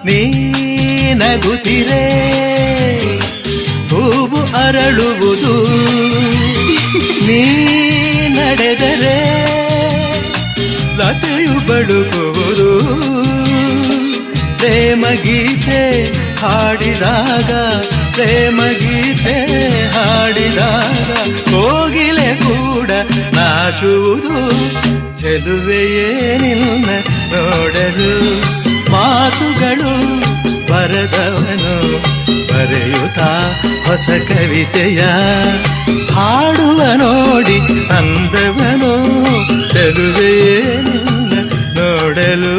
ನೀ ನಗುತ್ತಿರೆ ಹೂವು ಅರಳುವುದು, ನೀ ನಡೆದರೆ ಲತೆಯು ಬಳುಕುವುದು. ಪ್ರೇಮ ಗೀತೆ ಹಾಡಿದಾಗ, ಪ್ರೇಮ ಗೀತೆ ಹಾಡಿದಾಗ ಕೋಗಿಲೆ ಕೂಡ ನಾಚುವುದು. ಚೆಲುವೆಯೇ ನಿನ್ನ ನೋಡಲು ಮಾತುಗಳು ಬರೆದವನು ಬರೆಯುತ್ತಾ ಹೊಸ ಕವಿತೆಯ ಹಾಡುವ ನೋಡಿ ಅಂದವನು. ಚೆಲುವೆಯೇ ನಿನ್ನ ನೋಡಲು